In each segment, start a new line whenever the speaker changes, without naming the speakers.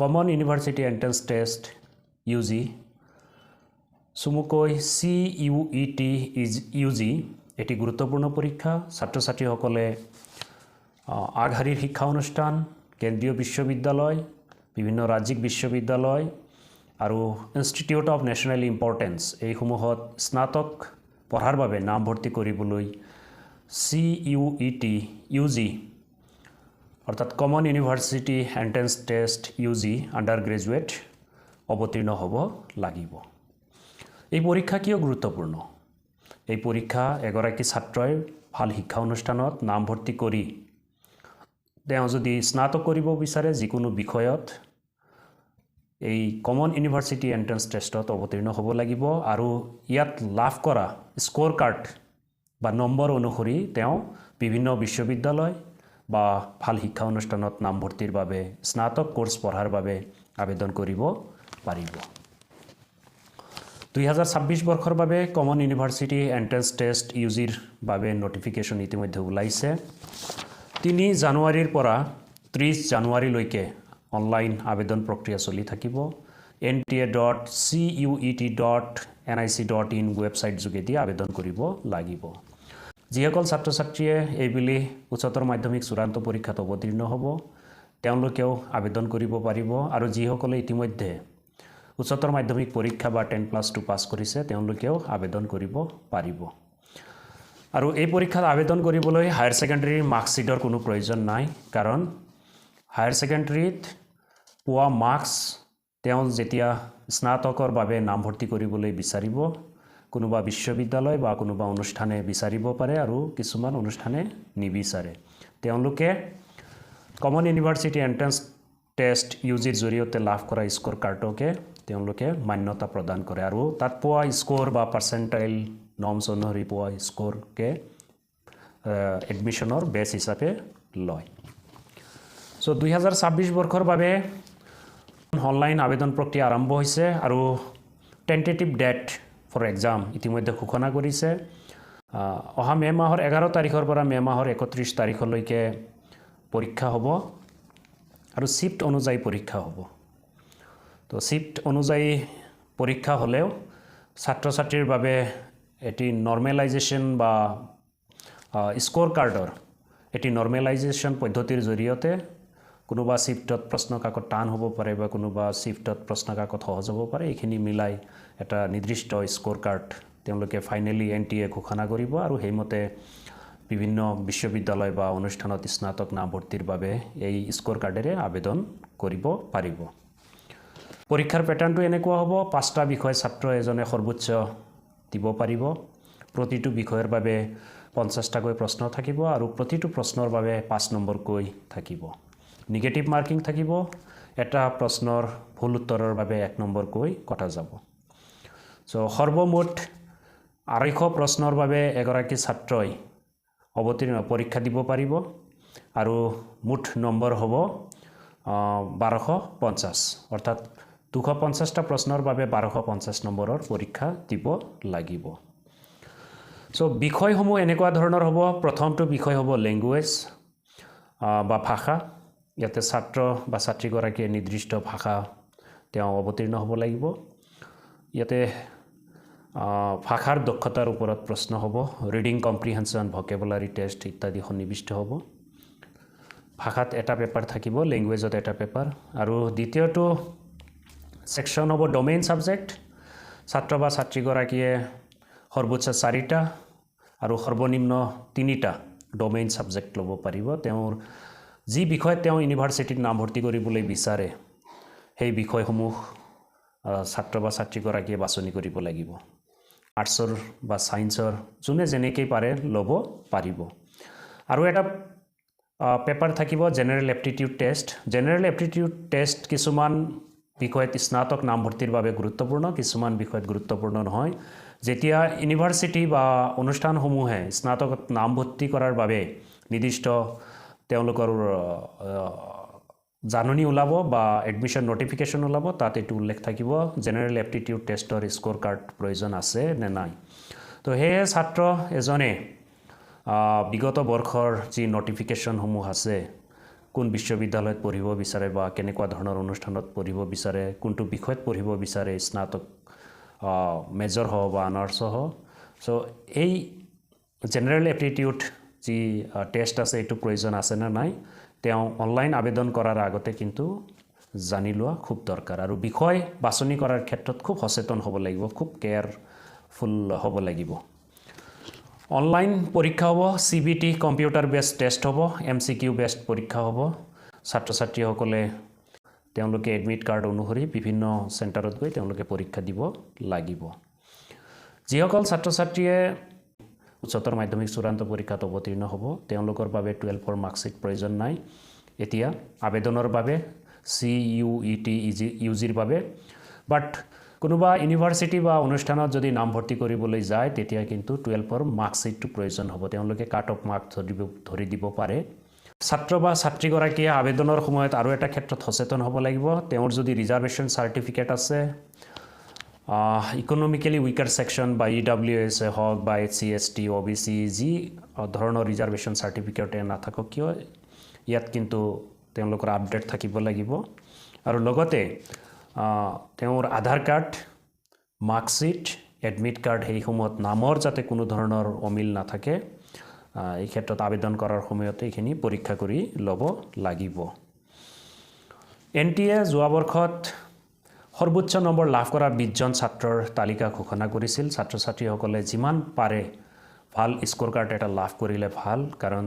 Common university entrance test UG চমুকৈ CUET UG এটি গুৰুত্বপূৰ্ণ পৰীক্ষা ছাত্ৰ ছাত্ৰীসকলে আগশাৰীৰ শিক্ষা অনুষ্ঠান কেন্দ্ৰীয় বিশ্ববিদ্যালয় বিভিন্ন ৰাজ্যিক বিশ্ববিদ্যালয় আৰু ইনষ্টিটিউট অফ নেশ্যনেল ইম্পৰ্টেন্স এইসমূহত স্নাতক পঢ়াৰ বাবে নামভৰ্তি কৰিবলৈ CUET UG অৰ্থাৎ common university entrance test UG under graduate অৱতীৰ্ণ হ'ব লাগিব। এই পৰীক্ষা কিয় গুৰুত্বপূৰ্ণ? এই পৰীক্ষা এগৰাকী ছাত্ৰই ভাল শিক্ষা অনুষ্ঠানত নামভৰ্তি কৰি তেওঁ যদি স্নাতক কৰিব বিচাৰে যিকোনো বিষয়ত এই কমন ইউনিভাৰ্চিটি এন্ট্ৰেন্স টেষ্টত অৱতীৰ্ণ হ'ব লাগিব আৰু ইয়াত লাভ কৰা স্ক'ৰ কাৰ্ড বা নম্বৰ অনুসৰি তেওঁ বিভিন্ন বিশ্ববিদ্যালয় বা ভাল শিক্ষা অনুষ্ঠানত নামভৰ্তিৰ বাবে স্নাতক কোৰ্স পঢ়াৰ বাবে আবেদন কৰিব পাৰিব। 2026 বৰ্ষৰ বাবে কমন ইউনিভাৰ্চিটি এন্ট্ৰেন্স টেষ্ট UGৰ বাবে নটিফিকেশ্যন ইতিমধ্যে ওলাইছে। 3 জানুৱাৰীৰ পৰা 30 জানুৱাৰীলৈকে অনলাইন আবেদন প্ৰক্ৰিয়া চলি থাকিব। nta.cuet.nic.in ৱেবছাইট যোগেদি আবেদন কৰিব লাগিব। যিসকল ছাত্ৰ ছাত্ৰীয়ে এইবুলি উচ্চতৰ মাধ্যমিক চূড়ান্ত পৰীক্ষাত অৱতীৰ্ণ হ'ব তেওঁলোকেও আবেদন কৰিব পাৰিব আৰু যিসকলে ইতিমধ্যে উচ্চতৰ মাধ্যমিক পৰীক্ষা বা 10+2 পাছ কৰিছে তেওঁলোকেও আবেদন কৰিব পাৰিব। আৰু এই পৰীক্ষাত আবেদন কৰিবলৈ হায়াৰ ছেকেণ্ডাৰীৰ মাৰ্কশ্বিটৰ কোনো প্ৰয়োজন নাই, কাৰণ হায়াৰ ছেকেণ্ডাৰীত পোৱা মাৰ্কছ তেওঁ যেতিয়া স্নাতকৰ বাবে নামভৰ্তি কৰিবলৈ বিচাৰিব কোনোবা বিশ্ববিদ্যালয় বা কোনোবা অনুষ্ঠানে বিচাৰিব পাৰে আৰু কিছুমান অনুষ্ঠানে নিবিচাৰে। তেওঁলোকে কমন ইউনিভাৰ্চিটি এন্ট্ৰেন্স টেষ্ট UGৰ জৰিয়তে লাভ কৰা স্ক'ৰ কাৰ্ডকে তেওঁলোকে মান্যতা প্ৰদান কৰে আৰু তাত পোৱা স্ক'ৰ বা পাৰ্চেণ্টাইল নৰ্মছ অনুসৰি পোৱা স্ক'ৰকে এডমিশ্যনৰ বেছ হিচাপে লয়। চ' 2026 বৰ্ষৰ বাবে অনলাইন আবেদন প্ৰক্ৰিয়া আৰম্ভ হৈছে আৰু টেণ্টেটিভ ডেট ফৰ এক্সাম ইতিমধ্যে ঘোষণা কৰিছে। অহা মে' মাহৰ 11 তাৰিখৰ পৰা মে' মাহৰ 31 তাৰিখলৈকে পৰীক্ষা হ'ব আৰু শিফ্ট অনুযায়ী পৰীক্ষা হ'ব। তো শিফ্ট অনুযায়ী পৰীক্ষা হ'লেও ছাত্ৰ ছাত্ৰীৰ বাবে এটি নৰ্মেলাইজেশ্যন বা স্ক'ৰ কাৰ্ডৰ এটি নৰ্মেলাইজেশ্যন পদ্ধতিৰ জৰিয়তে কোনোবা শিফ্টত প্ৰশ্ন কাকত টান হ'ব পাৰে বা কোনোবা শিফ্টত প্ৰশ্ন কাকত সহজ হ'ব পাৰে, এইখিনি মিলাই এটা নিৰ্দিষ্ট স্ক'ৰ কাৰ্ড তেওঁলোকে ফাইনেলি NTA ঘোষণা কৰিব আৰু সেইমতে বিভিন্ন বিশ্ববিদ্যালয় বা অনুষ্ঠানত স্নাতক নামভৰ্তিৰ বাবে এই স্ক'ৰ কাৰ্ডেৰে আবেদন কৰিব পাৰিব। পৰীক্ষাৰ পেটাৰ্ণটো এনেকুৱা হ'ব, 5টা বিষয় ছাত্ৰ এজনে সৰ্বোচ্চ দিব পাৰিব। প্ৰতিটো বিষয়ৰ বাবে 50টাকৈ প্ৰশ্ন থাকিব আৰু প্ৰতিটো প্ৰশ্নৰ বাবে 5 নম্বৰকৈ থাকিব। নিগেটিভ মাৰ্কিং থাকিব, এটা প্ৰশ্নৰ ভুল উত্তৰৰ বাবে 1 নম্বৰকৈ কটা যাব। চ' সৰ্বমুঠ 250 প্ৰশ্নৰ বাবে এগৰাকী ছাত্ৰই পৰীক্ষা দিব পাৰিব আৰু মুঠ নম্বৰ হ'ব 1250, অৰ্থাৎ 250টা প্ৰশ্নৰ বাবে 1250 নম্বৰৰ পৰীক্ষা দিব লাগিব। চ' বিষয়সমূহ এনেকুৱা ধৰণৰ হ'ব। প্ৰথমটো বিষয় হ'ব লেংগুৱেজ বা ভাষা। ইয়াতে ছাত্ৰ বা ছাত্ৰীগৰাকীয়ে নিৰ্দিষ্ট ভাষা তেওঁ অৱতীৰ্ণ হ'ব লাগিব। ইয়াতে ভাষাৰ দক্ষতাৰ ওপৰত প্ৰশ্ন হ'ব, ৰিডিং কম্প্ৰিহেনশ্যন, ভকেবুলাৰী টেষ্ট ইত্যাদি সন্নিৱিষ্ট হ'ব। ভাষাত এটা পেপাৰ থাকিব, লেংগুৱেজত এটা পেপাৰ। আৰু দ্বিতীয়টো ছেকশ্যন হ'ব ডমেইন ছাবজেক্ট। ছাত্ৰ বা ছাত্ৰীগৰাকীয়ে সৰ্বোচ্চ 4টা আৰু সৰ্বনিম্ন 3টা ডমেইন ছাবজেক্ট ল'ব পাৰিব। তেওঁৰ যি বিষয়ত তেওঁ ইউনিভাৰ্চিটিত নামভৰ্তি কৰিবলৈ বিচাৰে সেই বিষয়সমূহ ছাত্ৰ বা ছাত্ৰীগৰাকীয়ে বাছনি কৰিব লাগিব। আৰ্টছৰ বা ছায়েন্সৰ যোনে যেনেকৈ পাৰে ল'ব পাৰিব। আৰু এটা পেপাৰ থাকিব general aptitude test. General aptitude test কিছুমান বিষয়ত স্নাতক নামভৰ্তিৰ বাবে গুৰুত্বপূৰ্ণ, কিছুমান বিষয়ত গুৰুত্বপূৰ্ণ নহয়। যেতিয়া ইউনিভাৰ্চিটি বা অনুষ্ঠানসমূহে স্নাতকত নামভৰ্তি কৰাৰ বাবে নিৰ্দিষ্ট তেওঁলোকৰ জাননী ওলাব বা এডমিশ্যন নটিফিকেশ্যন ওলাব, তাত এইটো উল্লেখ থাকিব জেনেৰেল এপ্টিটিউড টেষ্টৰ স্ক'ৰ কাৰ্ড প্ৰয়োজন আছে নে নাই। তো সেয়ে ছাত্ৰ এজনে বিগত বৰ্ষৰ যি নটিফিকেশ্যনসমূহ আছে কোন বিশ্ববিদ্যালয়ত পঢ়িব বিচাৰে বা কেনেকুৱা ধৰণৰ অনুষ্ঠানত পঢ়িব বিচাৰে কোনটো বিষয়ত পঢ়িব বিচাৰে স্নাতক মেজৰ হওক বা অনাৰ্ছ হওক সো এই জেনাৰেল এপ্টিটিউড যি টেষ্ট আছে এইটো প্ৰয়োজন আছে না নাই তেওঁ অনলাইন আবেদন কৰাৰ আগতে কিন্তু জানি লোৱা খুব দৰকাৰ আৰু বিষয় বাছনি কৰাৰ ক্ষেত্ৰত খুব সচেতন হ'ব লাগিব খুব কেয়াৰফুল হ'ব লাগিব অনলাইন পৰীক্ষা হ'ব CBT কম্পিউটাৰ বেসড টেষ্ট হ'ব MCQ বেসড পৰীক্ষা হ'ব ছাত্ৰ ছাত্ৰীসকলে তেওঁলোকে এডমিট কাৰ্ড অনুসৰি বিভিন্ন চেণ্টাৰত গৈ তেওঁলোকে পৰীক্ষা দিব লাগিব যিসকল ছাত্ৰ ছাত্ৰীয়ে উচ্চতৰ মাধ্যমিক চূড়ান্ত পৰীক্ষাত অৱতীৰ্ণ হ'ব তেওঁলোকৰ বাবে 12ৰ মাৰ্কশ্বিট প্ৰয়োজন নাই এতিয়া আবেদনৰ বাবে CUET UGৰ বাবে বাট কোনোবা ইউনিভাৰ্সিটি বা অনুষ্ঠানত যদি নাম ভৰ্তি কৰিবলৈ যায় তেতিয়া কিন্তু 12ৰ মাৰ্কশ্বিটটো প্ৰয়োজন হ'ব তেওঁলোকে কাট অফ মাৰ্ক ধৰি দিব পাৰে ছাত্ৰ বা ছাত্ৰীগৰাকীয়ে আবেদনৰ সময়ত আৰু এটা ক্ষেত্ৰত সচেতন হ'ব লাগিব তেওঁৰ যদি ৰিজাৰ্ভেশ্যন সাৰ্টিফিকেট আছে ইকোনমিক্যালি উইকাৰ সেকশন বা EWS হওক বা SC/ST OBC যি ধৰণৰ ৰিজাৰ্ভেশ্যন সাৰ্টিফিকেটে নাথাকক কিয় ইয়াত কিন্তু তেওঁলোকৰ আপডেট থাকিব লাগিব আৰু লগতে তেওঁৰ আধাৰ কাৰ্ড মাৰ্কশ্বিট এডমিট কাৰ্ড সেইসমূহত নামৰ যাতে কোনো ধৰণৰ অমিল নাথাকে এই ক্ষেত্ৰত আবেদন কৰাৰ সময়তে এইখিনি পৰীক্ষা কৰি ল'ব লাগিব NTA যোৱা বৰ্ষত সৰ্বোচ্চ নম্বৰ লাভ কৰা 20 জন ছাত্ৰৰ তালিকা ঘোষণা কৰিছিল ছাত্ৰ ছাত্ৰীসকলে যিমান পাৰে ভাল স্কোৰ কাৰ্ড এটা লাভ কৰিলে ভাল কাৰণ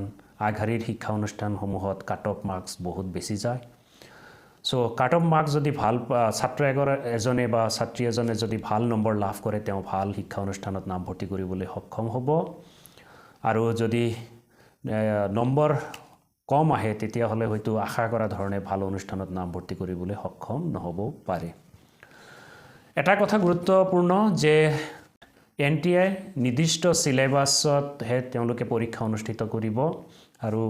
আগশাৰীৰ শিক্ষা অনুষ্ঠানসমূহত কাট অফ মাৰ্কছ বহুত বেছি যায় সো কাট অফ মাৰ্কছ যদি ভাল ছাত্ৰ এজনে বা ছাত্ৰী এজনে যদি ভাল নম্বৰ লাভ কৰে তেওঁ ভাল শিক্ষা অনুষ্ঠানত নাম ভৰ্তি কৰিবলৈ সক্ষম হ'ব আৰু যদি নম্বৰ কম আহে তেতিয়া হলে হয়তো আশা কৰা ধৰণে ভাল অনুষ্ঠানত নাম ভৰ্তি কৰিবলৈ সক্ষম নহব পাৰে এটা কথা গুৰুত্বপূৰ্ণ যে NTA নিৰ্দিষ্ট সিলেবাছত হে তেওঁলোকে পৰীক্ষা অনুষ্ঠিত কৰিব আৰু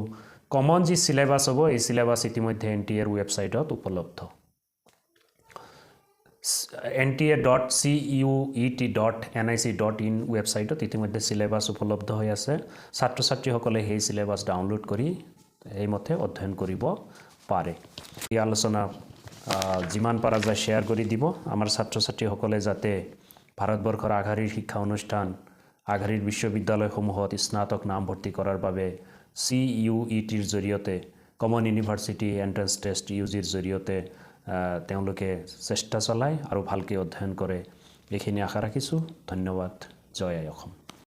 কমন যি সিলেবাস হ'ব এই সিলেবাস ইতিমধ্যে NTAৰ ৱেবসাইটত উপলব্ধ nta.cuet.nic.in ৱেবসাইটত ইতিমধ্যে সিলেবাস উপলব্ধ হৈ আছে ছাত্ৰ ছাত্ৰীসকলে সেই সিলেবাস ডাউনলোড কৰি এইমতে অধ্যয়ন কৰিব পাৰে এই আলোচনা যিমান পাৰা যায় শেয়াৰ কৰি দিব আমাৰ ছাত্ৰ ছাত্ৰীসকলে যাতে ভাৰতবৰ্ষৰ আগশাৰীৰ শিক্ষা অনুষ্ঠান আগশাৰীৰ বিশ্ববিদ্যালয়সমূহত স্নাতক নাম ভৰ্তি কৰাৰ বাবে CUETৰ জৰিয়তে কমন ইউনিভাৰ্সিটি এন্ট্ৰেন্স টেষ্ট UGৰ জৰিয়তে তেওঁলোকে চেষ্টা চলায় আৰু ভালকৈ অধ্যয়ন কৰে এইখিনি আশা ৰাখিছোঁ ধন্যবাদ জয় আই অসম